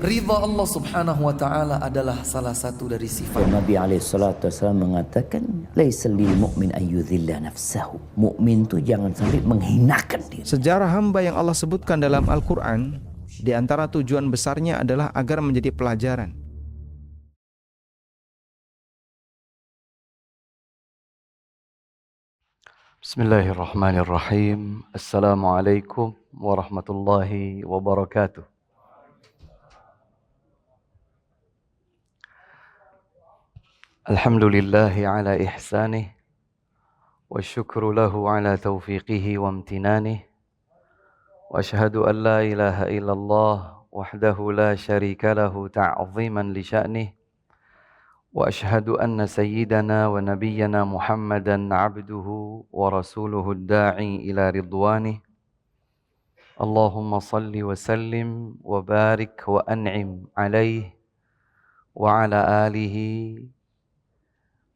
Ridha Allah subhanahu wa ta'ala adalah salah satu dari sifat. Nabi SAW mengatakan, laisal lil mu'min an yudhilla nafsahu. Mukmin itu jangan sampai menghinakan diri. Sejarah hamba yang Allah sebutkan dalam Al-Quran, di antara tujuan besarnya adalah agar menjadi pelajaran. Bismillahirrahmanirrahim. Assalamualaikum warahmatullahi wabarakatuh. Alhamdulillahi ala ihsanih wa syukru lahu ala taufiqihi wa amtinanih wa ashhadu an la ilaha illallah wahdahu la syarika lahu ta'ziman li sya'nih wa ashhadu anna sayyidana wa nabiyyana Muhammadan abduhu wa rasuluhu ad-da'i ila ridwanih. Allahumma salli wa sallim wa barik wa an'im alaih wa ala alihi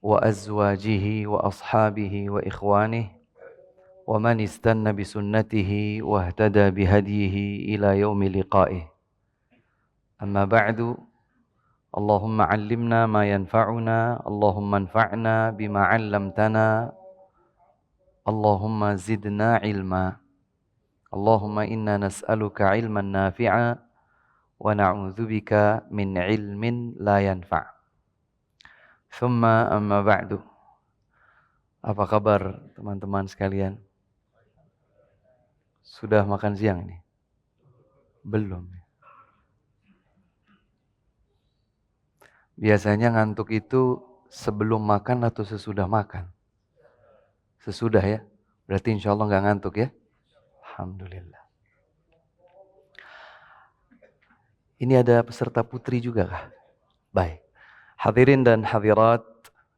wa azwajihi wa ashabihi wa ikhwanih wa man istanna bi sunnatihi wa ihtada bi hadihi ila yaumi liqa'ih. Amma ba'du. Allahumma 'allimna ma yanfa'una, Allahumma anfa'na bima 'allamtana, Allahumma zidna ilma. Allahumma inna nas'aluka 'ilman nafi'a wa na'udzubika min 'ilmin la yanfa'. Thumma amma ba'du. Apa kabar teman-teman sekalian? Sudah makan siang ini? Belum. Biasanya ngantuk itu sebelum makan atau sesudah makan? Sesudah ya? Berarti insya Allah nggak ngantuk ya? Alhamdulillah. Ini ada peserta putri juga kah? Baik. Hadirin dan hadirat,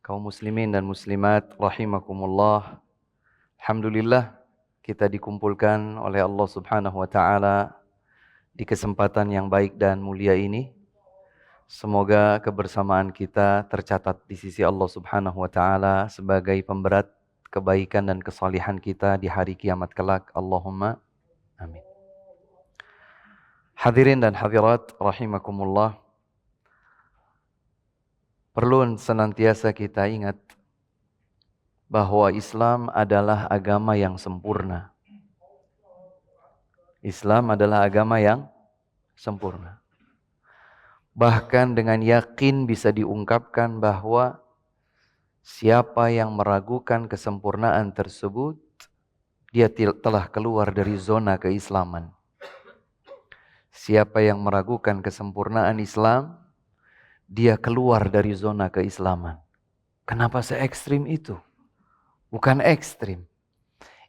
kaum muslimin dan muslimat rahimakumullah. Alhamdulillah kita dikumpulkan oleh Allah Subhanahu wa taala di kesempatan yang baik dan mulia ini. Semoga kebersamaan kita tercatat di sisi Allah Subhanahu wa taala sebagai pemberat kebaikan dan kesalihan kita di hari kiamat kelak. Allahumma amin. Hadirin dan hadirat rahimakumullah. Perlu senantiasa kita ingat bahwa Islam adalah agama yang sempurna. Islam adalah agama yang sempurna. Bahkan dengan yakin bisa diungkapkan bahwa siapa yang meragukan kesempurnaan tersebut, dia telah keluar dari zona keislaman. Siapa yang meragukan kesempurnaan Islam, dia keluar dari zona keislaman. Kenapa se-ekstrim itu? Bukan ekstrim.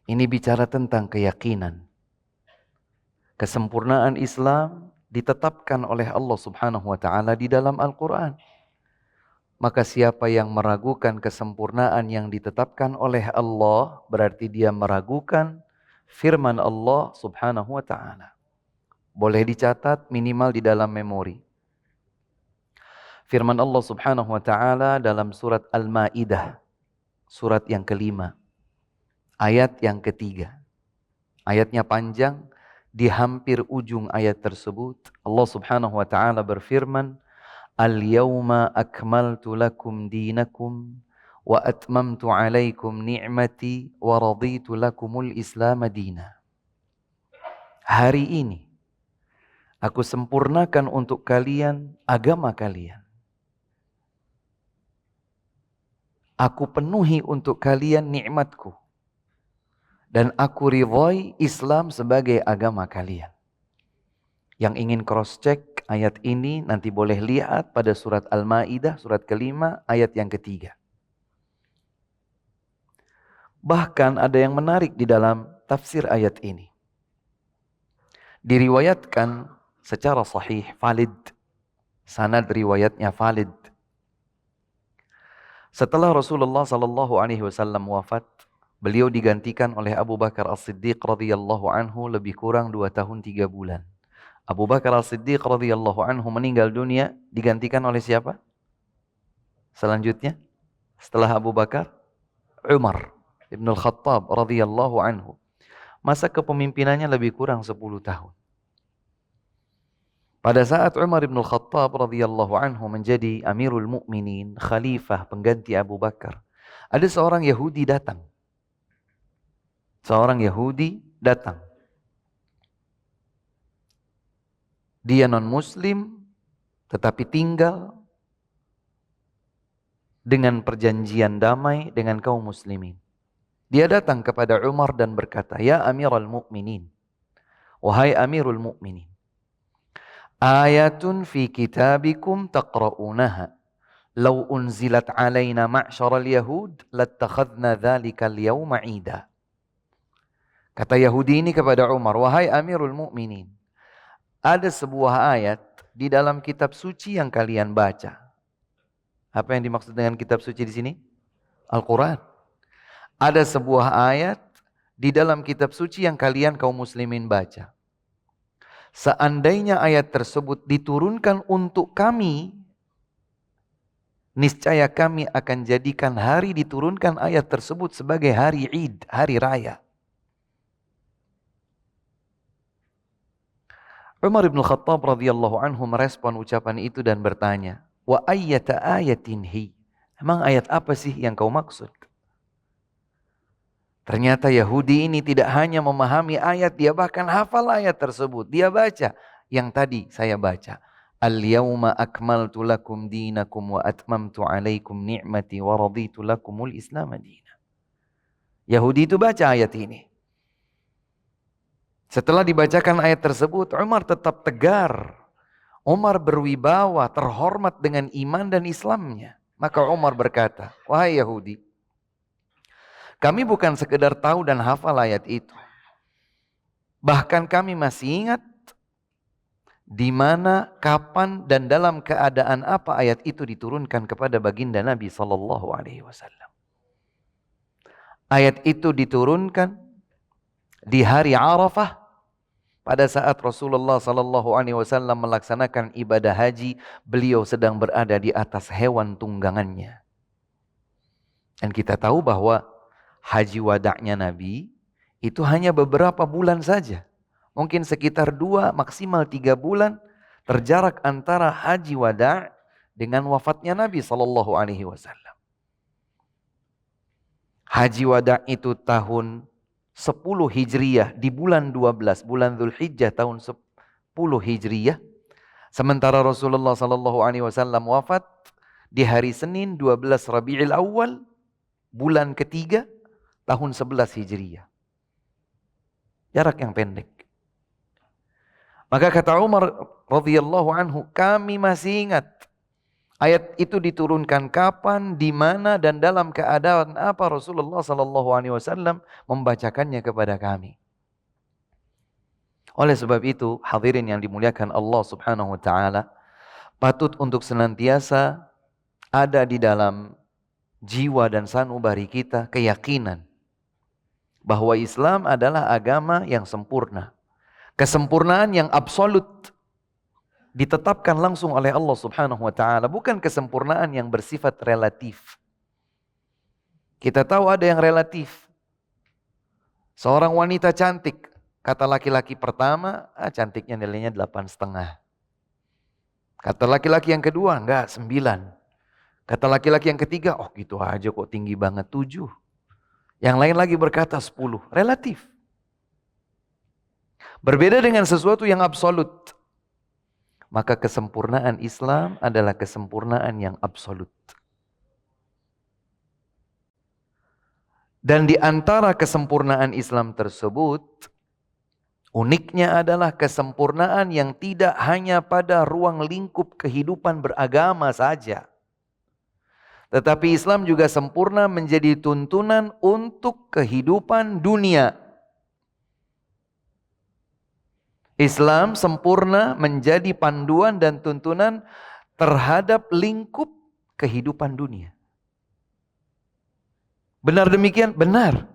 Ini bicara tentang keyakinan. Kesempurnaan Islam ditetapkan oleh Allah Subhanahu wa taala di dalam Al-Quran. Maka siapa yang meragukan kesempurnaan yang ditetapkan oleh Allah, berarti dia meragukan firman Allah Subhanahu wa taala. Boleh dicatat minimal di dalam memori. Firman Allah Subhanahu wa taala dalam surat Al-Maidah, surat yang kelima, ayat yang ketiga. Ayatnya panjang, di hampir ujung ayat tersebut Allah Subhanahu wa taala berfirman, "Al-yawma akmaltu lakum dinakum wa atmamtu 'alaikum ni'mati wa raditu lakumul Islam madina." Hari ini aku sempurnakan untuk kalian agama kalian. Aku penuhi untuk kalian nikmatku. Dan aku ridhai Islam sebagai agama kalian. Yang ingin cross check ayat ini nanti boleh lihat pada surat Al-Maidah, surat kelima, ayat yang ketiga. Bahkan ada yang menarik di dalam tafsir ayat ini. Diriwayatkan secara sahih, valid. Sanad riwayatnya valid. Setelah Rasulullah SAW wafat, beliau digantikan oleh Abu Bakar As-Siddiq radhiyallahu anhu lebih kurang 2 tahun 3 bulan. Abu Bakar As-Siddiq radhiyallahu anhu meninggal dunia, digantikan oleh siapa? Selanjutnya, setelah Abu Bakar, Umar Ibn Al-Khattab radhiyallahu anhu. Masa kepemimpinannya lebih kurang 10 tahun. Pada saat Umar bin Khattab radhiyallahu anhu menjadi Amirul Mukminin, khalifah pengganti Abu Bakar, ada seorang Yahudi datang. Seorang Yahudi datang. Dia non-muslim, tetapi tinggal dengan perjanjian damai dengan kaum muslimin. Dia datang kepada Umar dan berkata, "Ya Amirul Mukminin, wahai Amirul Mukminin, ayatun fi kitabikum taqra'unaha, law unzilat alaina ma'syaral yahud, lattakhadna dhalika al-yawma 'ida." Kata Yahudi ini kepada Umar, "Wahai Amirul Mukminin, ada sebuah ayat di dalam kitab suci yang kalian baca." Apa yang dimaksud dengan kitab suci di sini? Al-Quran. Ada sebuah ayat di dalam kitab suci yang kalian kaum muslimin baca. Seandainya ayat tersebut diturunkan untuk kami, niscaya kami akan jadikan hari diturunkan ayat tersebut sebagai hari Id, hari raya. Umar bin Khattab radhiyallahu anhu merespon ucapan itu dan bertanya, "Wa ayyata ayatin hi?" Emang ayat apa sih yang kau maksud? Ternyata Yahudi ini tidak hanya memahami ayat, dia bahkan hafal ayat tersebut. Dia baca yang tadi saya baca. Al-yawma akmaltu lakum dinakum wa atmamtu alaikum ni'mati wa raditu lakumul islam dina. Yahudi itu baca ayat ini. Setelah dibacakan ayat tersebut, Umar tetap tegar. Umar berwibawa, terhormat dengan iman dan Islamnya. Maka Umar berkata, wahai Yahudi, kami bukan sekedar tahu dan hafal ayat itu. Bahkan kami masih ingat di mana, kapan, dan dalam keadaan apa ayat itu diturunkan kepada baginda Nabi SAW. Ayat itu diturunkan di hari Arafah, pada saat Rasulullah SAW melaksanakan ibadah haji, beliau sedang berada di atas hewan tunggangannya. Dan kita tahu bahwa haji wada'nya Nabi itu hanya beberapa bulan saja. Mungkin sekitar 2 maksimal 3 bulan terjarak antara haji wada' dengan wafatnya Nabi SAW. Haji wada' itu tahun 10 Hijriyah di bulan 12, bulan Dzulhijjah tahun 10 Hijriyah. Sementara Rasulullah SAW wafat di hari Senin 12 Rabiul Awal, bulan ketiga tahun 11 Hijriyah. Jarak yang pendek. Maka kata Umar radhiyallahu anhu, kami masih ingat ayat itu diturunkan kapan, di mana, dan dalam keadaan apa Rasulullah SAW membacakannya kepada kami. Oleh sebab itu, hadirin yang dimuliakan Allah Subhanahu wa taala, patut untuk senantiasa ada di dalam jiwa dan sanubari kita keyakinan bahwa Islam adalah agama yang sempurna. Kesempurnaan yang absolut ditetapkan langsung oleh Allah Subhanahu wa taala, bukan kesempurnaan yang bersifat relatif. Kita tahu ada yang relatif. Seorang wanita cantik, kata laki-laki pertama, cantiknya nilainya 8,5. Kata laki-laki yang kedua, enggak, 9. Kata laki-laki yang ketiga, oh gitu aja kok tinggi banget, 7. Yang lain lagi berkata 10, relatif. Berbeda dengan sesuatu yang absolut. Maka kesempurnaan Islam adalah kesempurnaan yang absolut. Dan di antara kesempurnaan Islam tersebut, uniknya adalah kesempurnaan yang tidak hanya pada ruang lingkup kehidupan beragama saja. Tetapi Islam juga sempurna menjadi tuntunan untuk kehidupan dunia. Islam sempurna menjadi panduan dan tuntunan terhadap lingkup kehidupan dunia. Benar demikian? Benar.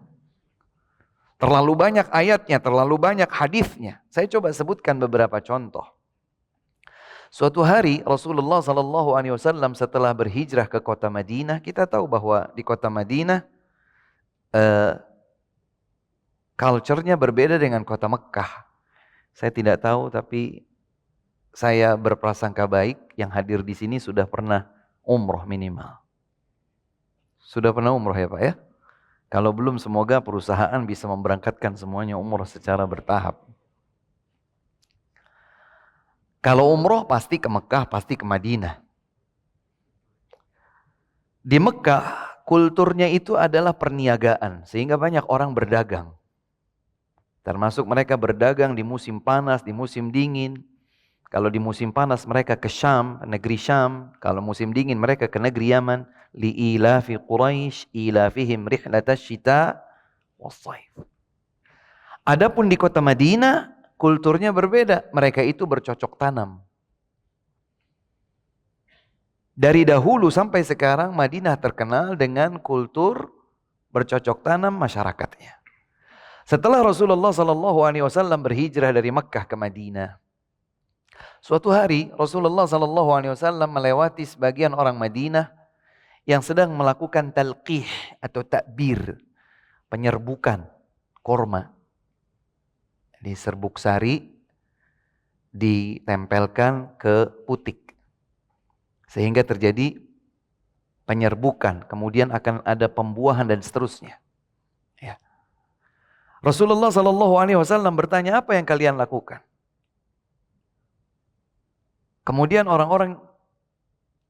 Terlalu banyak ayatnya, terlalu banyak hadisnya. Saya coba sebutkan beberapa contoh. Suatu hari Rasulullah SAW setelah berhijrah ke kota Madinah, kita tahu bahwa di kota Madinah culture-nya berbeda dengan kota Mekah. Saya tidak tahu, tapi saya berprasangka baik, yang hadir di sini sudah pernah umroh minimal. Sudah pernah umroh ya Pak ya? Kalau belum, semoga perusahaan bisa memberangkatkan semuanya umroh secara bertahap. Kalau umroh pasti ke Mekah, pasti ke Madinah. Di Mekah, kulturnya itu adalah perniagaan, sehingga banyak orang berdagang. Termasuk mereka berdagang di musim panas, di musim dingin. Kalau di musim panas mereka ke Syam, negeri Syam. Kalau musim dingin mereka ke negeri Yaman. Li'ilafi Quraisy, ilafihim rihlatash syita was-saif. Adapun di kota Madinah, kulturnya berbeda. Mereka itu bercocok tanam. Dari dahulu sampai sekarang Madinah terkenal dengan kultur bercocok tanam masyarakatnya. Setelah Rasulullah SAW berhijrah dari Makkah ke Madinah, suatu hari Rasulullah SAW melewati sebagian orang Madinah yang sedang melakukan talqih atau takbir, penyerbukan korma. Di serbuk sari ditempelkan ke putik, sehingga terjadi penyerbukan, kemudian akan ada pembuahan dan seterusnya. Ya. Rasulullah SAW bertanya, apa yang kalian lakukan? Kemudian orang-orang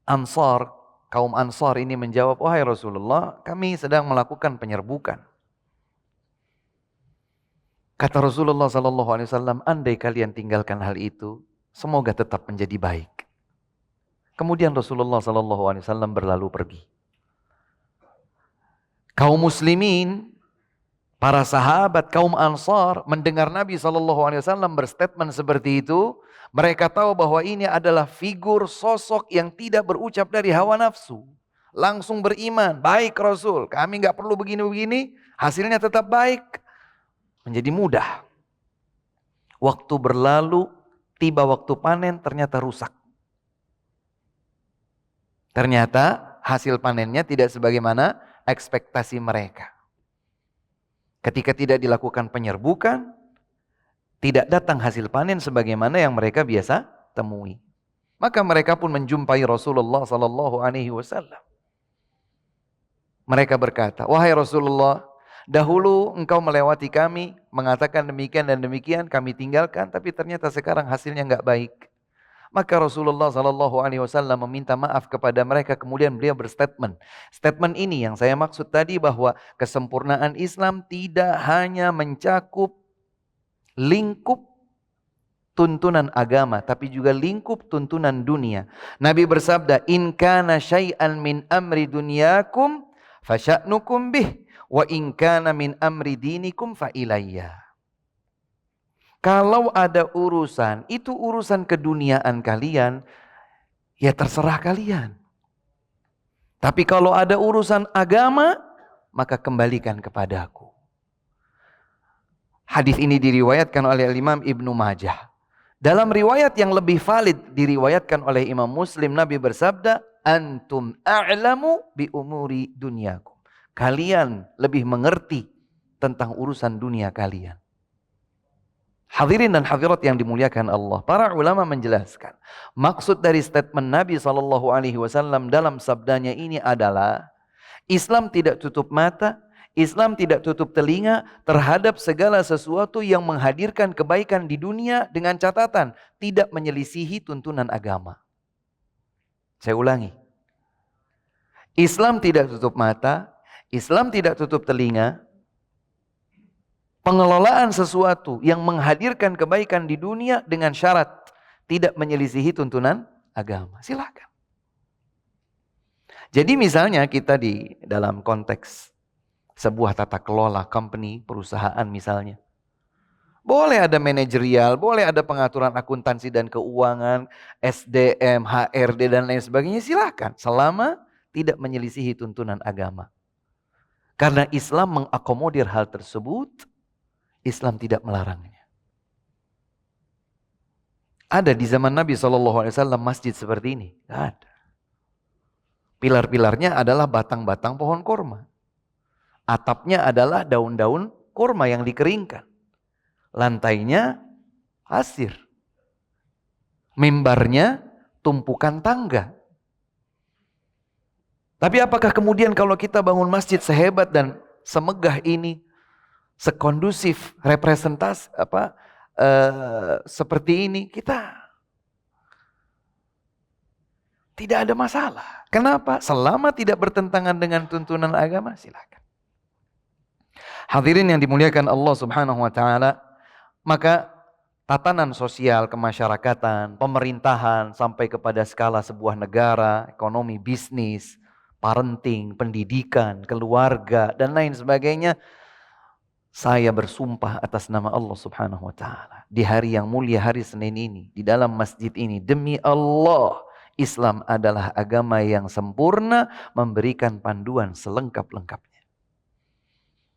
Ansar, kaum Ansar ini menjawab, wahai Rasulullah, kami sedang melakukan penyerbukan. Kata Rasulullah SAW, andai kalian tinggalkan hal itu, semoga tetap menjadi baik. Kemudian Rasulullah SAW berlalu pergi. Kaum muslimin, para sahabat, kaum Ansar mendengar Nabi SAW berstatement seperti itu, mereka tahu bahwa ini adalah figur sosok yang tidak berucap dari hawa nafsu. Langsung beriman, baik Rasul, kami gak perlu begini-begini, hasilnya tetap baik. Menjadi mudah. Waktu berlalu, tiba waktu panen, ternyata rusak. Ternyata hasil panennya tidak sebagaimana ekspektasi mereka. Ketika tidak dilakukan penyerbukan, tidak datang hasil panen sebagaimana yang mereka biasa temui. Maka mereka pun menjumpai Rasulullah SAW. Mereka berkata, wahai Rasulullah, dahulu engkau melewati kami, mengatakan demikian dan demikian, kami tinggalkan, tapi ternyata sekarang hasilnya enggak baik. Maka Rasulullah SAW meminta maaf kepada mereka, kemudian beliau berstatement. Statement ini yang saya maksud tadi, bahwa kesempurnaan Islam tidak hanya mencakup lingkup tuntunan agama, tapi juga lingkup tuntunan dunia. Nabi bersabda, in kana syai'an min amri dunyakum fasya'nukum bih, wa in kana min amri dinikum fa ilayya. Kalau ada urusan, itu urusan keduniaan kalian, ya terserah kalian. Tapi kalau ada urusan agama, maka kembalikan kepadaku. Hadis ini diriwayatkan oleh Imam Ibnu Majah. Dalam riwayat yang lebih valid diriwayatkan oleh Imam Muslim, Nabi bersabda, antum a'lamu bi umuri dunyakum. Kalian lebih mengerti tentang urusan dunia kalian. Hadirin dan hadirat yang dimuliakan Allah, para ulama menjelaskan maksud dari statement Nabi SAW dalam sabdanya ini adalah Islam tidak tutup mata, Islam tidak tutup telinga terhadap segala sesuatu yang menghadirkan kebaikan di dunia, dengan catatan tidak menyelisihi tuntunan agama. Saya ulangi, Islam tidak tutup mata, Islam tidak tutup telinga. Pengelolaan sesuatu yang menghadirkan kebaikan di dunia dengan syarat tidak menyelisihi tuntunan agama. Silakan. Jadi misalnya kita di dalam konteks sebuah tata kelola company, perusahaan misalnya. Boleh ada manajerial, boleh ada pengaturan akuntansi dan keuangan, SDM, HRD dan lain sebagainya, silakan. Selama tidak menyelisihi tuntunan agama. Karena Islam mengakomodir hal tersebut, Islam tidak melarangnya. Ada di zaman Nabi SAW masjid seperti ini? Tidak ada. Pilar-pilarnya adalah batang-batang pohon korma. Atapnya adalah daun-daun korma yang dikeringkan. Lantainya pasir. Mimbarnya tumpukan tangga. Tapi apakah kemudian kalau kita bangun masjid sehebat dan semegah ini, sekondusif representasi seperti ini, kita tidak ada masalah. Kenapa? Selama tidak bertentangan dengan tuntunan agama, silakan. Hadirin yang dimuliakan Allah Subhanahu wa taala, maka tatanan sosial kemasyarakatan, pemerintahan sampai kepada skala sebuah negara, ekonomi, bisnis, parenting, pendidikan, keluarga dan lain sebagainya, saya bersumpah atas nama Allah Subhanahu wa taala di hari yang mulia, hari Senin ini, di dalam masjid ini, demi Allah, Islam adalah agama yang sempurna, memberikan panduan selengkap-lengkapnya.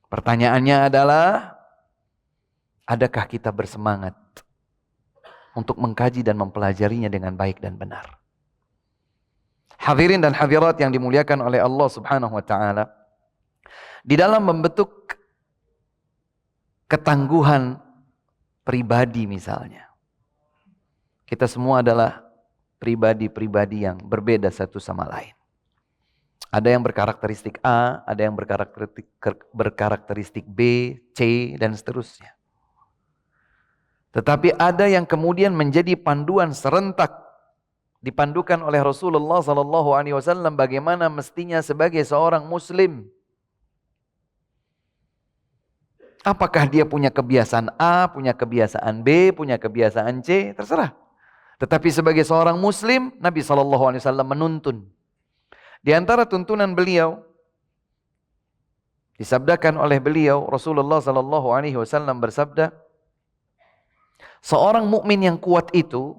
Pertanyaannya adalah, adakah kita bersemangat untuk mengkaji dan mempelajarinya dengan baik dan benar? Hadirin dan hadirat yang dimuliakan oleh Allah Subhanahu wa taala, di dalam membentuk ketangguhan pribadi misalnya, kita semua adalah pribadi-pribadi yang berbeda satu sama lain. Ada yang berkarakteristik A, ada yang berkarakteristik B, C, dan seterusnya. Tetapi ada yang kemudian menjadi panduan serentak, dipandukan oleh Rasulullah SAW bagaimana mestinya sebagai seorang Muslim. Apakah dia punya kebiasaan A, punya kebiasaan B, punya kebiasaan C, terserah. Tetapi sebagai seorang Muslim, Nabi SAW menuntun. Di antara tuntunan beliau, disabdakan oleh beliau, Rasulullah SAW bersabda, seorang mukmin yang kuat itu,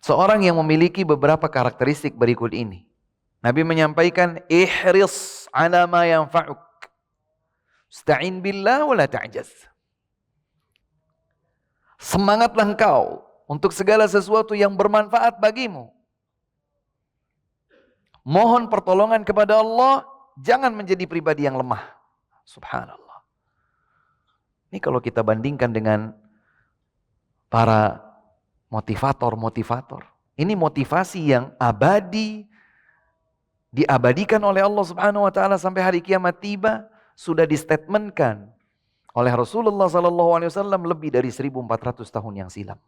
seorang yang memiliki beberapa karakteristik berikut ini. Nabi menyampaikan, ihris ala ma yanfa'uk, ista'in billah wa la ta'jaz. Semangatlah engkau untuk segala sesuatu yang bermanfaat bagimu. Mohon pertolongan kepada Allah, jangan menjadi pribadi yang lemah. Subhanallah. Ini kalau kita bandingkan dengan para motivator-motivator. Ini motivasi yang abadi, diabadikan oleh Allah Subhanahu wa taala sampai hari kiamat tiba, sudah distatementkan oleh Rasulullah SAW lebih dari 1400 tahun yang silam.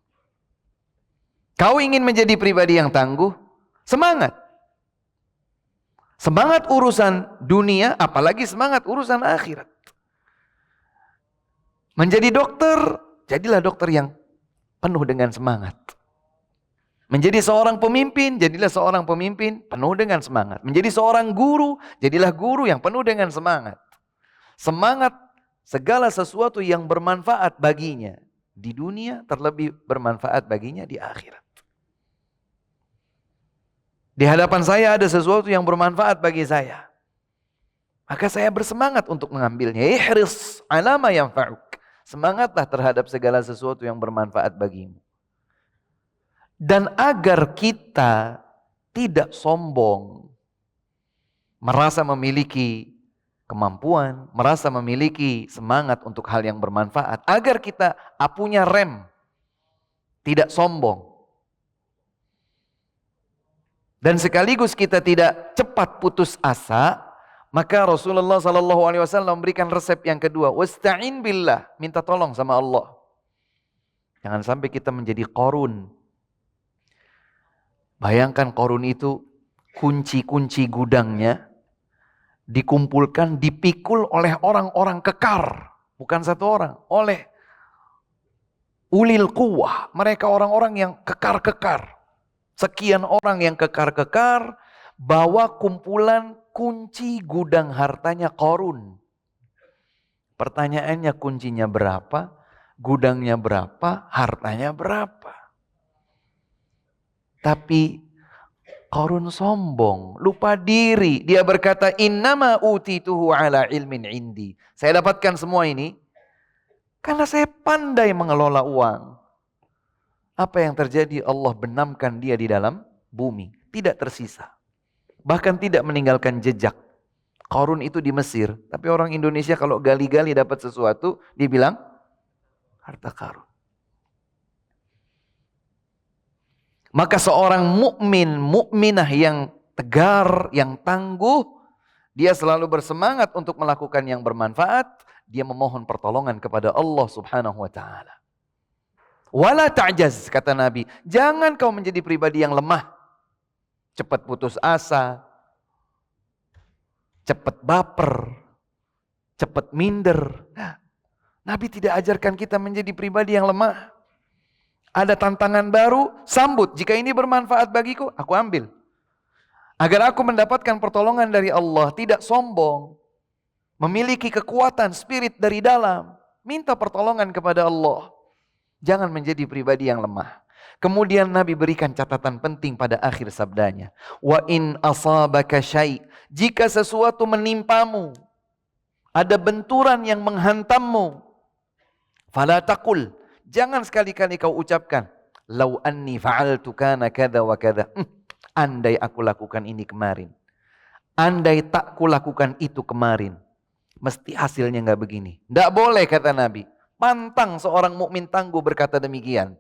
Kau ingin menjadi pribadi yang tangguh? Semangat. Semangat urusan dunia, apalagi semangat urusan akhirat. Menjadi dokter, jadilah dokter yang penuh dengan semangat. Menjadi seorang pemimpin, jadilah seorang pemimpin penuh dengan semangat. Menjadi seorang guru, jadilah guru yang penuh dengan semangat. Semangat segala sesuatu yang bermanfaat baginya di dunia, terlebih bermanfaat baginya di akhirat. Di hadapan saya ada sesuatu yang bermanfaat bagi saya, maka saya bersemangat untuk mengambilnya. Ihris ala ma yanfa'uk. Semangatlah terhadap segala sesuatu yang bermanfaat bagimu. Dan agar kita tidak sombong, merasa memiliki kemampuan, merasa memiliki semangat untuk hal yang bermanfaat, agar kita punya rem, tidak sombong. Dan sekaligus kita tidak cepat putus asa, maka Rasulullah SAW memberikan resep yang kedua, wasta'in billah, minta tolong sama Allah. Jangan sampai kita menjadi Qarun. Bayangkan Qarun itu kunci-kunci gudangnya dikumpulkan, dipikul oleh orang-orang kekar, bukan satu orang, oleh ulil quwwah, mereka orang-orang yang kekar-kekar. Sekian orang yang kekar-kekar bawa kumpulan kunci gudang hartanya Qarun. Pertanyaannya, kuncinya berapa? Gudangnya berapa? Hartanya berapa? Tapi Qarun sombong, lupa diri. Dia berkata, innama utituhu ala ilmin indi. Saya dapatkan semua ini karena saya pandai mengelola uang. Apa yang terjadi? Allah benamkan dia di dalam bumi. Tidak tersisa. Bahkan tidak meninggalkan jejak. Qarun itu di Mesir. Tapi orang Indonesia kalau gali-gali dapat sesuatu, dibilang harta karun. Maka seorang mukminah yang tegar, yang tangguh, dia selalu bersemangat untuk melakukan yang bermanfaat, dia memohon pertolongan kepada Allah Subhanahu wa taala. Wala ta'jaz, kata Nabi, jangan kau menjadi pribadi yang lemah, cepat putus asa, cepat baper, cepat minder. Nabi tidak ajarkan kita menjadi pribadi yang lemah. Ada tantangan baru, sambut. Jika ini bermanfaat bagiku, aku ambil. Agar aku mendapatkan pertolongan dari Allah, tidak sombong, memiliki kekuatan spirit dari dalam, minta pertolongan kepada Allah. Jangan menjadi pribadi yang lemah. Kemudian Nabi berikan catatan penting pada akhir sabdanya. Wa in asabaka syai', jika sesuatu menimpamu, ada benturan yang menghantammu, fala taqul, jangan sekali-kali kau ucapkan, lau anni fa'altu kana kada wa kada. Andai aku lakukan ini kemarin, andai tak kulakukan itu kemarin, mesti hasilnya nggak begini. Nggak boleh, kata Nabi. Pantang seorang mukmin tangguh berkata demikian.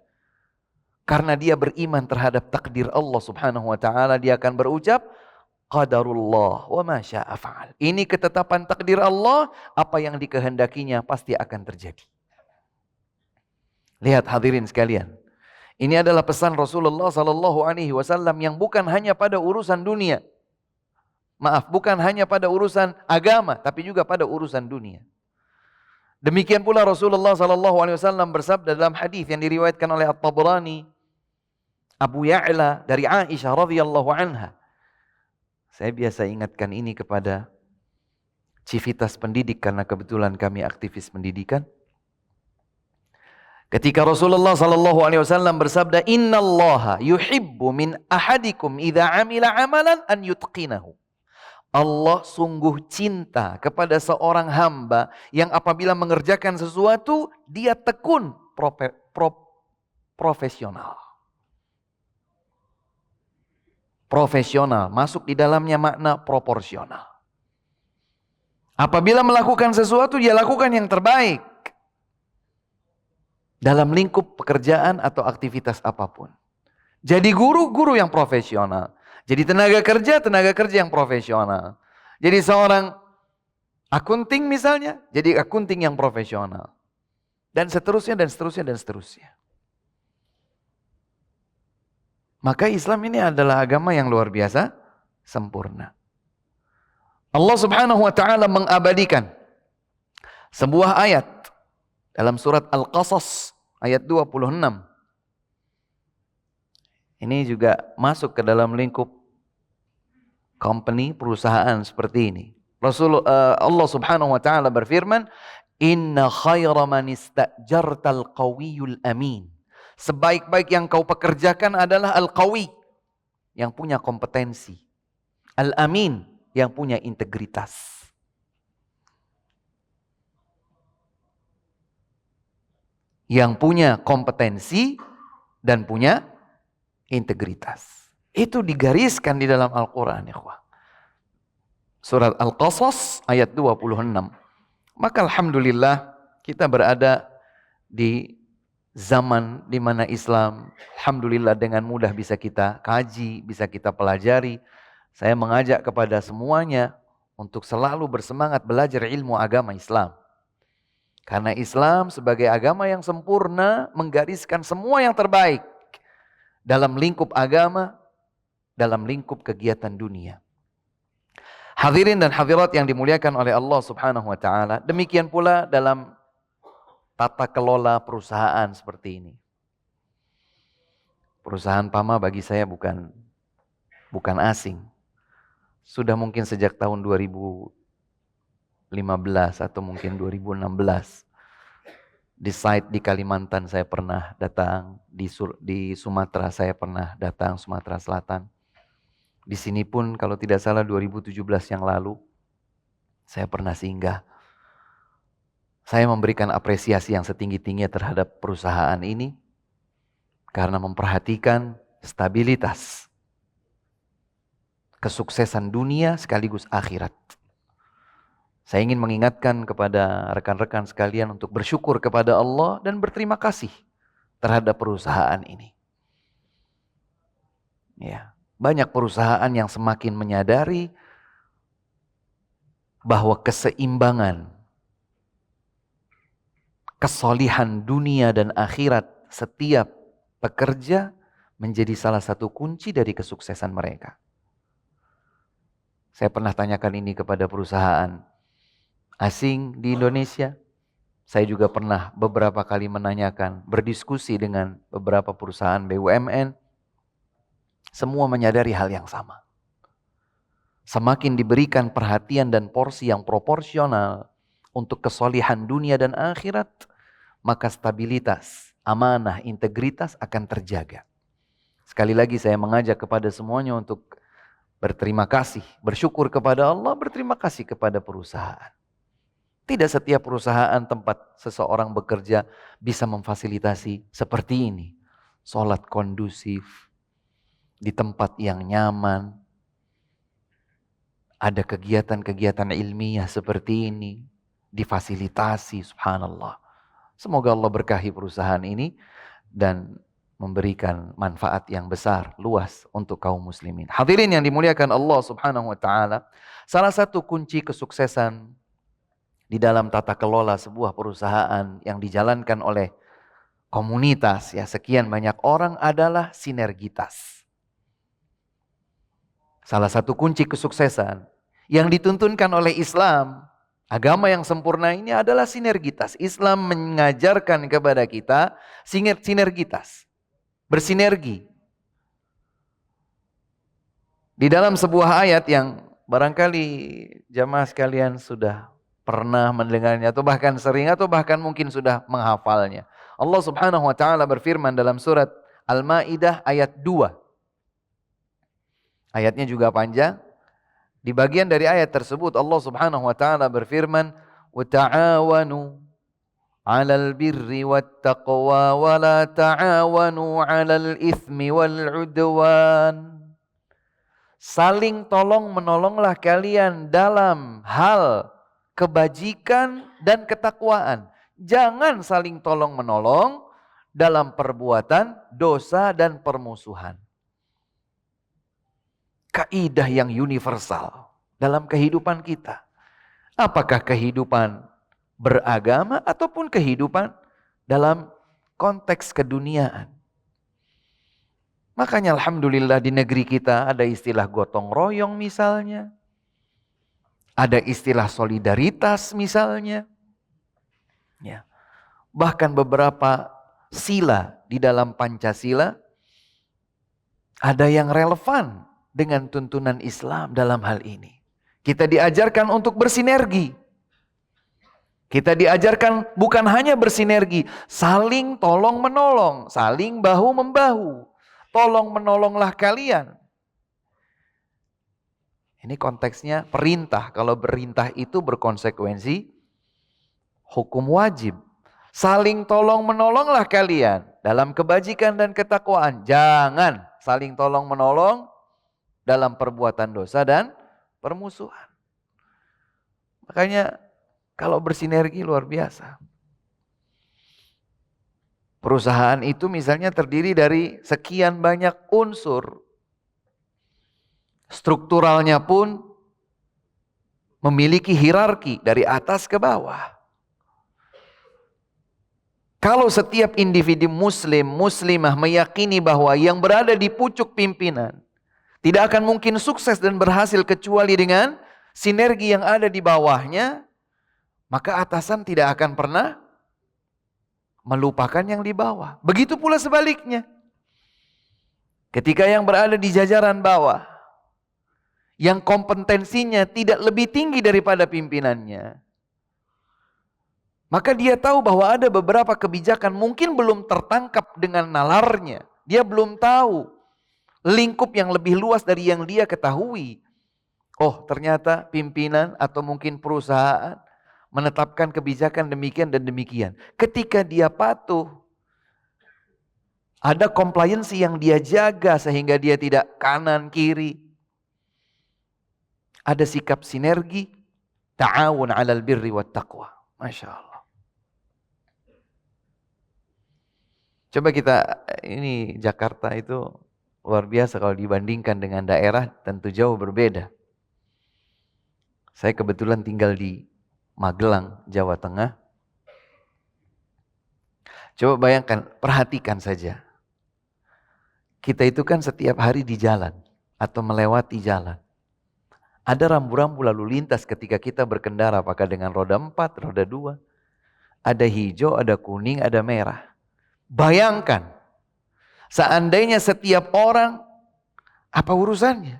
Karena dia beriman terhadap takdir Allah Subhanahu wa taala, dia akan berucap qadarullah wa ma syaa fa'al. Ini ketetapan takdir Allah, apa yang dikehendakinya pasti akan terjadi. Lihat hadirin sekalian. Ini adalah pesan Rasulullah sallallahu alaihi wasallam yang bukan hanya pada urusan dunia. Maaf, bukan hanya pada urusan agama, tapi juga pada urusan dunia. Demikian pula Rasulullah sallallahu alaihi wasallam bersabda dalam hadis yang diriwayatkan oleh At-Tabrani, Abu Ya'la dari Aisyah radhiyallahu anha. Saya biasa ingatkan ini kepada civitas pendidik karena kebetulan kami aktivis pendidikan. Ketika Rasulullah sallallahu alaihi wasallam bersabda, "Innallaha yuhibbu min ahadikum idza amila amalan an yutqinahu." Allah sungguh cinta kepada seorang hamba yang apabila mengerjakan sesuatu, dia tekun, profesional. Profesional, masuk di dalamnya makna proporsional. Apabila melakukan sesuatu, dia lakukan yang terbaik. Dalam lingkup pekerjaan atau aktivitas apapun. Jadi guru yang profesional. Jadi tenaga kerja yang profesional. Jadi seorang akunting misalnya, jadi akunting yang profesional. Dan seterusnya, dan seterusnya, dan seterusnya. Maka Islam ini adalah agama yang luar biasa sempurna. Allah Subhanahu wa taala mengabadikan sebuah ayat dalam surat Al-Qasas ayat 26. Ini juga masuk ke dalam lingkup company, perusahaan seperti ini. Allah Subhanahu wa taala berfirman, "Inna khaira man istajartal qawiyul amin." Sebaik-baik yang kau pekerjakan adalah al-qawi, yang punya kompetensi. Al-amin, yang punya integritas. Yang punya kompetensi dan punya integritas. Itu digariskan di dalam Al-Quran, ikhwah. Surat Al-Qasas ayat 26. Maka alhamdulillah kita berada di zaman di mana Islam alhamdulillah dengan mudah bisa kita kaji, bisa kita pelajari. Saya mengajak kepada semuanya untuk selalu bersemangat belajar ilmu agama Islam. Karena Islam sebagai agama yang sempurna menggariskan semua yang terbaik dalam lingkup agama, dalam lingkup kegiatan dunia. Hadirin dan hadirat yang dimuliakan oleh Allah Subhanahu wa taala, demikian pula dalam tata kelola perusahaan seperti ini. Perusahaan Pama bagi saya bukan asing. Sudah mungkin sejak tahun 2015 atau mungkin 2016. Di site di Kalimantan saya pernah datang, di Sumatera saya pernah datang, Sumatera Selatan. Di sini pun kalau tidak salah 2017 yang lalu saya pernah singgah. Saya memberikan apresiasi yang setinggi-tingginya terhadap perusahaan ini karena memperhatikan stabilitas, kesuksesan dunia sekaligus akhirat. Saya ingin mengingatkan kepada rekan-rekan sekalian untuk bersyukur kepada Allah dan berterima kasih terhadap perusahaan ini. Ya, banyak perusahaan yang semakin menyadari bahwa keseimbangan, kesolihan dunia dan akhirat setiap pekerja menjadi salah satu kunci dari kesuksesan mereka. Saya pernah tanyakan ini kepada perusahaan asing di Indonesia. Saya juga pernah beberapa kali menanyakan, berdiskusi dengan beberapa perusahaan BUMN. Semua menyadari hal yang sama. Semakin diberikan perhatian dan porsi yang proporsional untuk kesolihan dunia dan akhirat, maka stabilitas, amanah, integritas akan terjaga. Sekali lagi saya mengajak kepada semuanya untuk berterima kasih, bersyukur kepada Allah, berterima kasih kepada perusahaan. Tidak setiap perusahaan tempat seseorang bekerja bisa memfasilitasi seperti ini. Salat kondusif, di tempat yang nyaman, ada kegiatan-kegiatan ilmiah seperti ini, difasilitasi, subhanallah. Semoga Allah berkahi perusahaan ini dan memberikan manfaat yang besar, luas untuk kaum muslimin. Hadirin yang dimuliakan Allah subhanahu wa ta'ala, salah satu kunci kesuksesan di dalam tata kelola sebuah perusahaan yang dijalankan oleh komunitas, ya sekian banyak orang, adalah sinergitas. Salah satu kunci kesuksesan yang dituntunkan oleh Islam, agama yang sempurna ini, adalah sinergitas. Islam mengajarkan kepada kita sinergitas, bersinergi. Di dalam sebuah ayat yang barangkali jamaah sekalian sudah pernah mendengarnya, atau bahkan sering, atau bahkan mungkin sudah menghafalnya. Allah subhanahu wa ta'ala berfirman dalam surat Al-Ma'idah ayat 2. Ayatnya juga panjang. Di bagian dari ayat tersebut Allah subhanahu wa ta'ala berfirman, وَتَعَاوَنُوا عَلَى الْبِرِّ وَالتَّقْوَى وَلَا تَعَاوَنُوا عَلَى الْإِثْمِ وَالْعُدْوَانِ. Saling tolong menolonglah kalian dalam hal kebajikan dan ketakwaan. Jangan saling tolong menolong dalam perbuatan dosa dan permusuhan. Kaidah yang universal dalam kehidupan kita. Apakah kehidupan beragama ataupun kehidupan dalam konteks keduniaan. Makanya alhamdulillah di negeri kita ada istilah gotong royong misalnya. Ada istilah solidaritas misalnya. Ya. Bahkan beberapa sila di dalam Pancasila ada yang relevan dengan tuntunan Islam dalam hal ini. Kita diajarkan untuk bersinergi. Kita diajarkan bukan hanya bersinergi, saling tolong menolong, saling bahu membahu. Tolong menolonglah kalian. Ini konteksnya perintah. Kalau perintah itu berkonsekuensi hukum wajib. Saling tolong menolonglah kalian dalam kebajikan dan ketakwaan. Jangan saling tolong menolong dalam perbuatan dosa dan permusuhan. Makanya kalau bersinergi luar biasa. Perusahaan itu misalnya terdiri dari sekian banyak unsur. Strukturalnya pun memiliki hierarki dari atas ke bawah. Kalau setiap individu muslim, muslimah meyakini bahwa yang berada di pucuk pimpinan tidak akan mungkin sukses dan berhasil kecuali dengan sinergi yang ada di bawahnya, maka atasan tidak akan pernah melupakan yang di bawah. Begitu pula sebaliknya. Ketika yang berada di jajaran bawah, yang kompetensinya tidak lebih tinggi daripada pimpinannya, maka dia tahu bahwa ada beberapa kebijakan mungkin belum tertangkap dengan nalarnya. Dia belum tahu lingkup yang lebih luas dari yang dia ketahui. Oh, ternyata pimpinan atau mungkin perusahaan menetapkan kebijakan demikian dan demikian. Ketika dia patuh, ada compliance yang dia jaga sehingga dia tidak kanan kiri. Ada sikap sinergi, ta'awun 'alal birri wat taqwa. Masya Allah. Coba kita, ini Jakarta itu luar biasa kalau dibandingkan dengan daerah, tentu jauh berbeda. Saya kebetulan tinggal di Magelang, Jawa Tengah. Coba bayangkan, perhatikan saja. Kita itu kan setiap hari di jalan atau melewati jalan. Ada rambu-rambu lalu lintas ketika kita berkendara, apakah dengan roda 4, roda 2. Ada hijau, ada kuning, ada merah. Bayangkan, seandainya setiap orang, apa urusannya?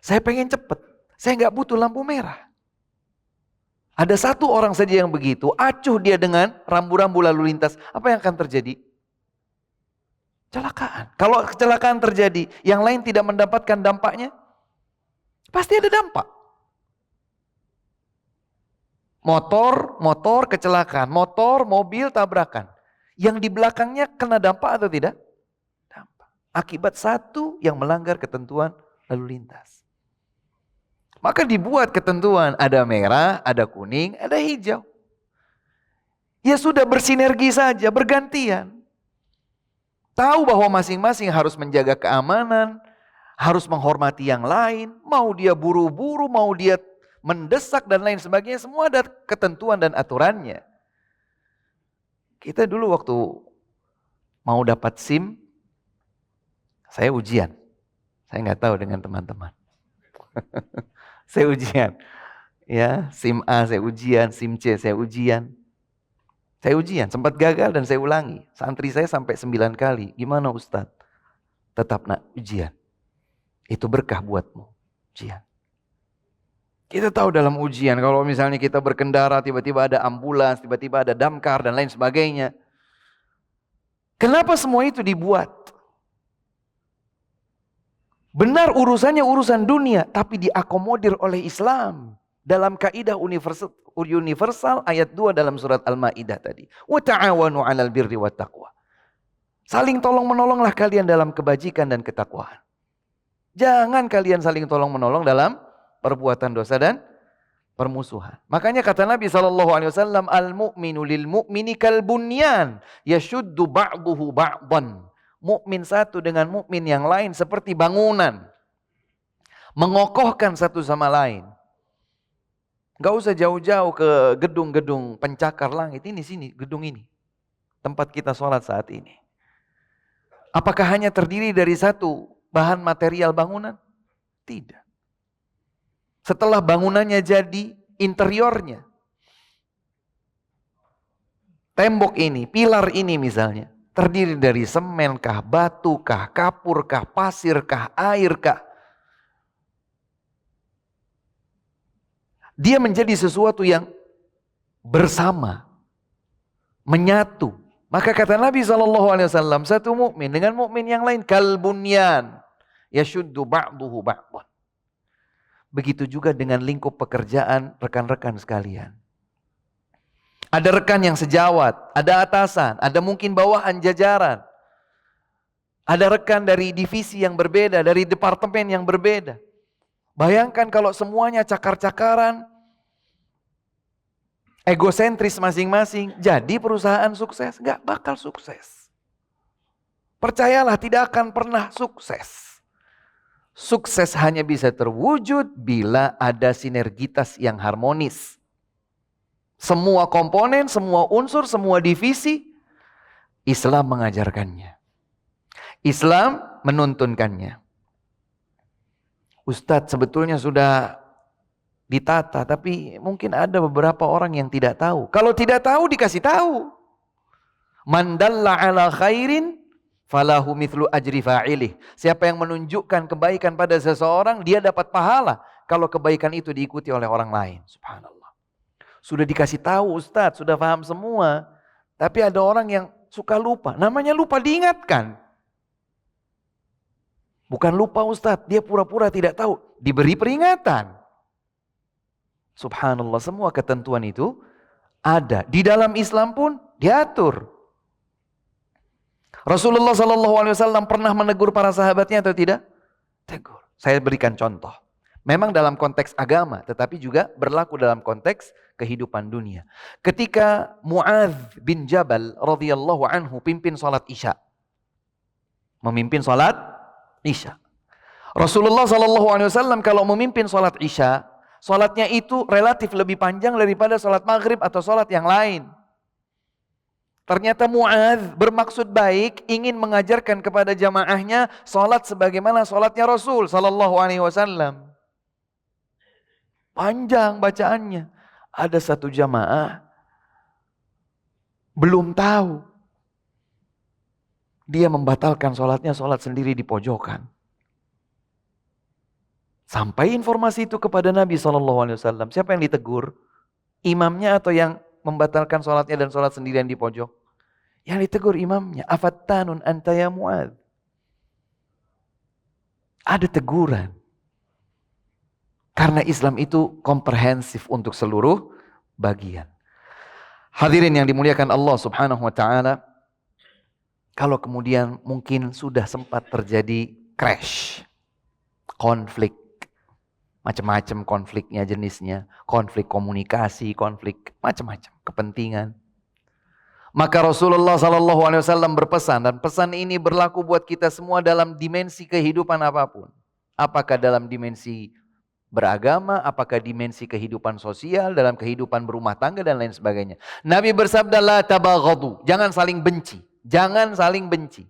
Saya pengen cepat, saya nggak butuh lampu merah. Ada satu orang saja yang begitu, acuh dia dengan rambu-rambu lalu lintas, apa yang akan terjadi? Kecelakaan. Kalau kecelakaan terjadi, yang lain tidak mendapatkan dampaknya, pasti ada dampak. Motor kecelakaan, mobil tabrakan. Yang di belakangnya kena dampak atau tidak? Dampak. Akibat satu yang melanggar ketentuan lalu lintas. Maka dibuat ketentuan, ada merah, ada kuning, ada hijau. Ya sudah bersinergi saja, bergantian. Tahu bahwa masing-masing harus menjaga keamanan, harus menghormati yang lain, mau dia buru-buru, mau dia mendesak dan lain sebagainya, semua ada ketentuan dan aturannya. Kita dulu waktu mau dapat SIM, saya ujian. Saya nggak tahu dengan teman-teman. Saya ujian. Ya, SIM A saya ujian, SIM C saya ujian. Saya ujian, sempat gagal dan saya ulangi. Santri saya sampai 9 kali. Gimana Ustadz? Tetap nak ujian. Itu berkah buatmu. Ujian. Kita tahu dalam ujian, kalau misalnya kita berkendara, tiba-tiba ada ambulans, tiba-tiba ada damkar dan lain sebagainya. Kenapa semua itu dibuat? Benar urusannya urusan dunia, tapi diakomodir oleh Islam. Dalam kaidah universal ayat 2 dalam surat Al-Maidah tadi. Wa ta'awanu 'alal birri wat taqwa. Saling tolong-menolonglah kalian dalam kebajikan dan ketakwaan. Jangan kalian saling tolong-menolong dalam perbuatan dosa dan permusuhan. Makanya kata Nabi SAW, al-mu'minu lil-mu'mini kal-bunyan yashuddu ba'duhu ba'dan. Mukmin satu dengan mukmin yang lain seperti bangunan. Mengokohkan satu sama lain. Gak usah jauh-jauh ke gedung-gedung pencakar langit. Ini sini, gedung ini. Tempat kita sholat saat ini. Apakah hanya terdiri dari satu bahan material bangunan? Tidak. Setelah bangunannya jadi, interiornya. Tembok ini, pilar ini misalnya. Terdiri dari semen kah, batu kah, kapur kah, pasir kah, air kah. Dia menjadi sesuatu yang bersama, menyatu. Maka kata Nabi SAW, satu mukmin dengan mukmin yang lain kalbunyan yashuddu ba'duhu ba'dan. Begitu juga dengan lingkup pekerjaan rekan-rekan sekalian. Ada rekan yang sejawat, ada atasan, ada mungkin bawahan jajaran. Ada rekan dari divisi yang berbeda, dari departemen yang berbeda. Bayangkan kalau semuanya cakar-cakaran, egosentris masing-masing, jadi perusahaan sukses? Gak bakal sukses. Percayalah, tidak akan pernah sukses. Sukses hanya bisa terwujud bila ada sinergitas yang harmonis. Semua komponen, semua unsur, semua divisi, Islam mengajarkannya. Islam menuntunkannya. Ustadz sebetulnya sudah ditata, tapi mungkin ada beberapa orang yang tidak tahu. Kalau tidak tahu, dikasih tahu. Man dalla ala khairin falahu mithlu ajri fa'ilih. Siapa yang menunjukkan kebaikan pada seseorang, dia dapat pahala kalau kebaikan itu diikuti oleh orang lain. Subhanallah. Sudah dikasih tahu Ustadz, sudah paham semua. Tapi ada orang yang suka lupa. Namanya lupa diingatkan. Bukan lupa Ustadz, dia pura-pura tidak tahu. Diberi peringatan. Subhanallah, semua ketentuan itu ada. Di dalam Islam pun diatur. Rasulullah SAW pernah menegur para sahabatnya atau tidak? Tegur. Saya berikan contoh. Memang dalam konteks agama, tetapi juga berlaku dalam konteks kehidupan dunia. Ketika Mu'adz bin Jabal radhiyallahu anhu pimpin salat Isya. Memimpin salat Isya. Rasulullah SAW kalau memimpin sholat Isya, sholatnya itu relatif lebih panjang daripada sholat maghrib atau sholat yang lain. Ternyata Mu'adz bermaksud baik, ingin mengajarkan kepada jamaahnya sholat sebagaimana sholatnya Rasul SAW. Panjang bacaannya. Ada satu jamaah belum tahu. Dia membatalkan sholatnya, sholat sendiri di pojokan. Sampai informasi itu kepada Nabi SAW. Siapa yang ditegur? Imamnya atau yang membatalkan sholatnya dan sholat sendirian di pojok? Yang ditegur imamnya. Afattanun anta ya Mu'adz. Ada teguran. Karena Islam itu komprehensif untuk seluruh bagian. Hadirin yang dimuliakan Allah Subhanahu wa taala, kalau kemudian mungkin sudah sempat terjadi crash, konflik, macam-macam konfliknya jenisnya, konflik komunikasi, konflik macam-macam kepentingan. Maka Rasulullah SAW berpesan, dan pesan ini berlaku buat kita semua dalam dimensi kehidupan apapun. Apakah dalam dimensi beragama, apakah dimensi kehidupan sosial, dalam kehidupan berumah tangga dan lain sebagainya. Nabi bersabda, la tabaghadu, jangan saling benci. Jangan saling benci.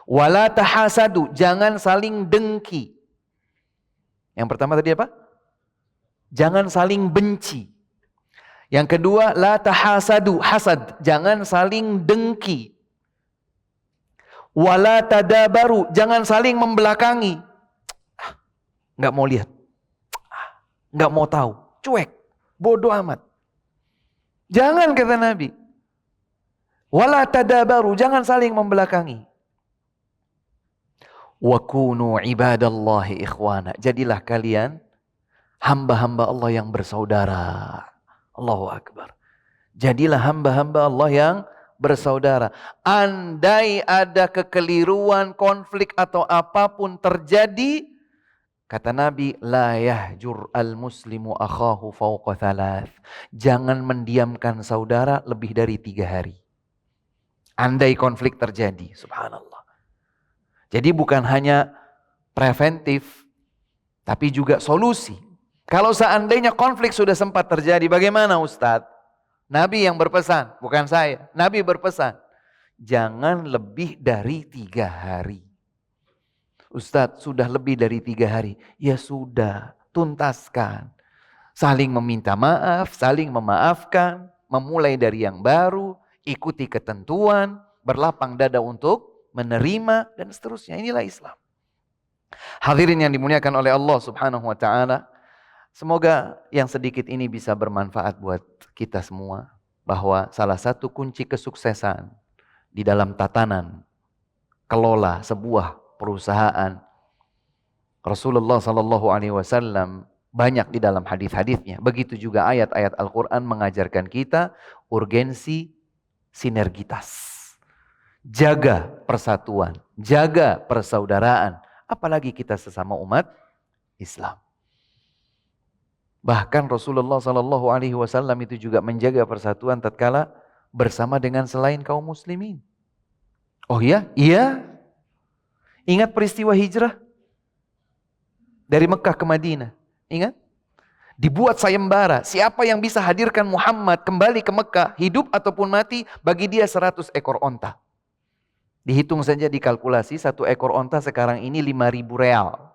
Wala tahasadu, jangan saling dengki. Yang pertama tadi apa? Jangan saling benci. Yang kedua, la tahasadu, hasad, jangan saling dengki. Wala tadabaru, jangan saling membelakangi. Nggak mau lihat, nggak mau tahu, cuek, bodoh amat. Jangan, kata Nabi. Wala tadabaru, jangan saling membelakangi. Wa kunu ibadallahi ikhwana, jadilah kalian hamba-hamba Allah yang bersaudara. Allahu Akbar. Jadilah hamba-hamba Allah yang bersaudara. Andai ada kekeliruan, konflik atau apapun terjadi, kata Nabi, la yahjur al-muslimu akhahu fawqa thalath. Jangan mendiamkan saudara lebih dari 3 hari. Andai konflik terjadi, subhanallah. Jadi bukan hanya preventif, tapi juga solusi. Kalau seandainya konflik sudah sempat terjadi, bagaimana Ustadz? Nabi yang berpesan, bukan saya. Nabi berpesan, jangan lebih dari 3 hari. Ustadz, sudah lebih dari 3 hari. Ya sudah, tuntaskan. Saling meminta maaf, saling memaafkan, memulai dari yang baru, ikuti ketentuan, berlapang dada untuk menerima, dan seterusnya. Inilah Islam. Hadirin yang dimuliakan oleh Allah Subhanahu wa taala, semoga yang sedikit ini bisa bermanfaat buat kita semua, bahwa salah satu kunci kesuksesan di dalam tatanan kelola sebuah perusahaan, Rasulullah SAW banyak di dalam hadis-hadisnya. Begitu juga ayat-ayat Al-Quran mengajarkan kita urgensi sinergitas. Jaga persatuan, jaga persaudaraan, apalagi kita sesama umat Islam. Bahkan Rasulullah SAW itu juga menjaga persatuan tatkala bersama dengan selain kaum muslimin. Oh iya? Iya. Ingat peristiwa hijrah dari Mekah ke Madinah. Ingat? Dibuat sayembara. Siapa yang bisa hadirkan Muhammad kembali ke Mekah, hidup ataupun mati, bagi dia 100 ekor onta. Dihitung saja, dikalkulasi, 1 ekor onta sekarang ini 5.000 real.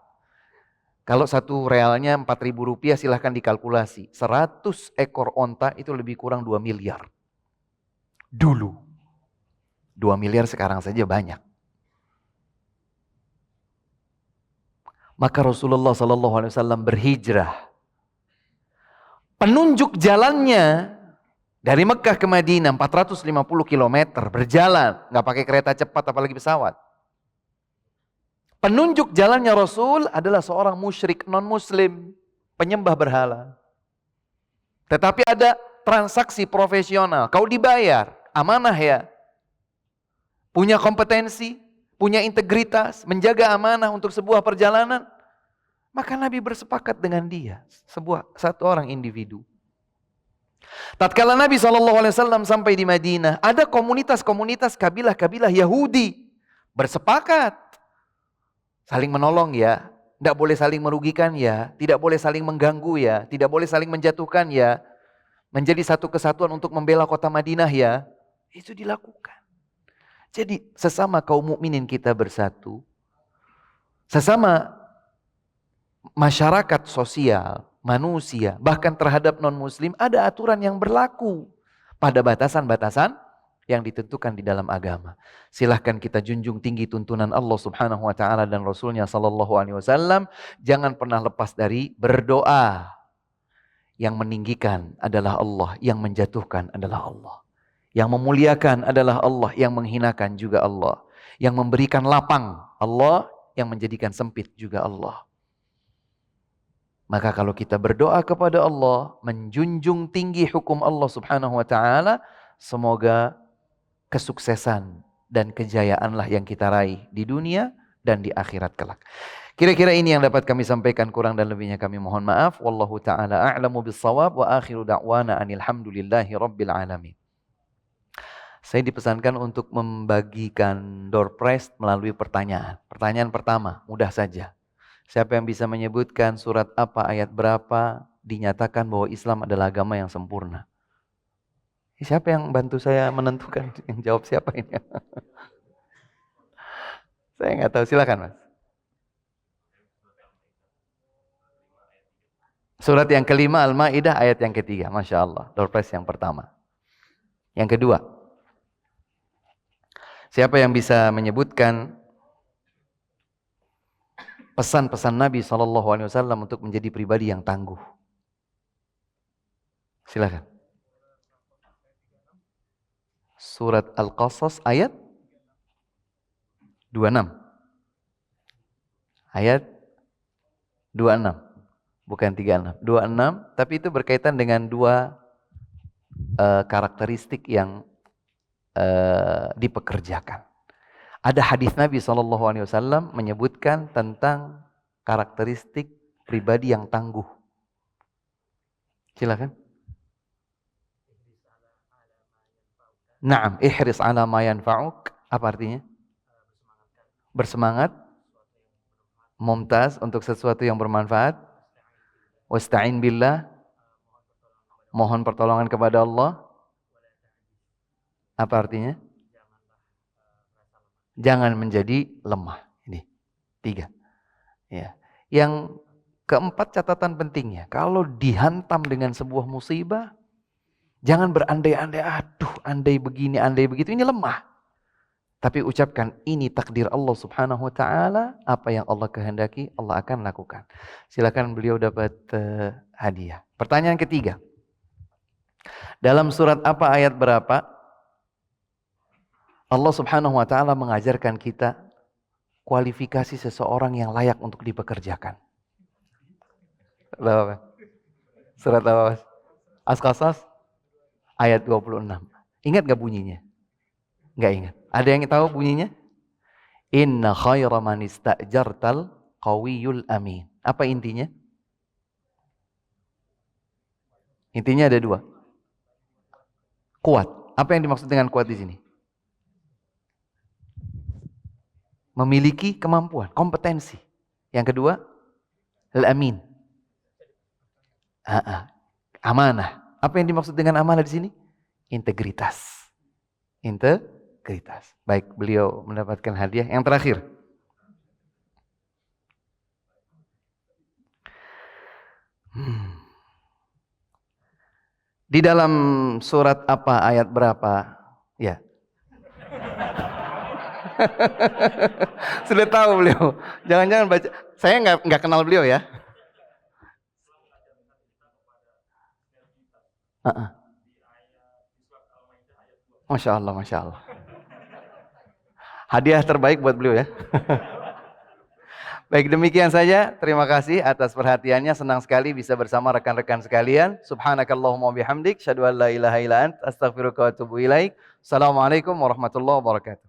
Kalau 1 realnya 4.000 rupiah, silahkan dikalkulasi. 100 ekor onta itu lebih kurang 2 miliar. Dulu. 2 miliar sekarang saja banyak. Maka Rasulullah SAW berhijrah. Penunjuk jalannya dari Mekah ke Madinah 450 km berjalan, nggak pakai kereta cepat apalagi pesawat. Penunjuk jalannya Rasul adalah seorang musyrik non-muslim, penyembah berhala. Tetapi ada transaksi profesional, kau dibayar, amanah ya. Punya kompetensi, punya integritas, menjaga amanah untuk sebuah perjalanan. Maka Nabi bersepakat dengan dia, satu orang individu. Tatkala Nabi SAW sampai di Madinah, ada komunitas-komunitas kabilah-kabilah Yahudi Bersepakat. Saling menolong ya. Tidak boleh saling merugikan ya. Tidak boleh saling mengganggu ya. Tidak boleh saling menjatuhkan ya. Menjadi satu kesatuan untuk membela kota Madinah ya. Itu dilakukan. Jadi sesama kaum mukminin kita bersatu. Sesama masyarakat sosial, manusia, bahkan terhadap non-muslim ada aturan yang berlaku pada batasan-batasan yang ditentukan di dalam agama. Silahkan kita junjung tinggi tuntunan Allah Subhanahu wa taala dan Rasulnya sallallahu alaihi wasallam. Jangan pernah lepas dari berdoa. Yang meninggikan adalah Allah, yang menjatuhkan adalah Allah. Yang memuliakan adalah Allah, yang menghinakan juga Allah. Yang memberikan lapang Allah, yang menjadikan sempit juga Allah. Maka kalau kita berdoa kepada Allah, menjunjung tinggi hukum Allah Subhanahu wa taala, semoga kesuksesan dan kejayaanlah yang kita raih di dunia dan di akhirat kelak. Kira-kira ini yang dapat kami sampaikan, kurang dan lebihnya kami mohon maaf. Wallahu taala a'lamu bis-shawab wa akhiru da'wana anil hamdulillahi rabbil alamin. Saya dipesankan untuk membagikan door prize melalui pertanyaan. Pertanyaan pertama, mudah saja. Siapa yang bisa menyebutkan surat apa, ayat berapa, dinyatakan bahwa Islam adalah agama yang sempurna? Siapa yang bantu saya menentukan? Yang jawab siapa ini? Saya nggak tahu, silakan Mas. Surat yang kelima Al-Ma'idah ayat yang ketiga. Masya Allah, door prize yang pertama. Yang kedua, siapa yang bisa menyebutkan pesan-pesan Nabi SAW untuk menjadi pribadi yang tangguh? Silakan. Surat Al-Qasas ayat 26. Ayat 26. Bukan 36. 26, tapi itu berkaitan dengan dua karakteristik yang dipekerjakan. Ada hadis Nabi SAW menyebutkan tentang karakteristik pribadi yang tangguh. Silakan. Naam, ihris ala ma yanfa'uk. Apa artinya? Bersemangat. Mumtaz, untuk sesuatu yang bermanfaat. Wasta'in billah. Mohon pertolongan kepada Allah. Apa artinya? Jangan menjadi lemah. Ini 3. Ya. Yang keempat, catatan pentingnya, kalau dihantam dengan sebuah musibah, jangan berandai-andai, aduh andai begini, andai begitu, ini lemah. Tapi ucapkan, ini takdir Allah Subhanahu wa taala, apa yang Allah kehendaki, Allah akan lakukan. Silakan beliau dapat hadiah. Pertanyaan ketiga. Dalam surat apa, ayat berapa Allah Subhanahu wa taala mengajarkan kita kualifikasi seseorang yang layak untuk dipekerjakan? Surat apa? As-Qasas ayat 26. Ingat gak bunyinya? Gak ingat. Ada yang tahu bunyinya? Inna khaira man ista'jartal qawiyul amin. Apa intinya? Intinya ada 2. Kuat. Apa yang dimaksud dengan kuat di sini? Memiliki kemampuan, kompetensi. Yang kedua, al-amin. Amanah. Apa yang dimaksud dengan amanah di sini? Integritas. Integritas. Baik, beliau mendapatkan hadiah. Yang terakhir. Di dalam surat apa, ayat berapa? Ya. Sudah tahu beliau. Jangan-jangan baca. Saya nggak kenal beliau ya. Masya Allah, Masya Allah. Hadiah terbaik buat beliau ya. Baik, demikian saja. Terima kasih atas perhatiannya. Senang sekali bisa bersama rekan-rekan sekalian. Subhanakallahumma bihamdik. Asyhadu an la ilaha illa anta. Astaghfiruka wa atubu ilaik. Assalamualaikum warahmatullahi wabarakatuh.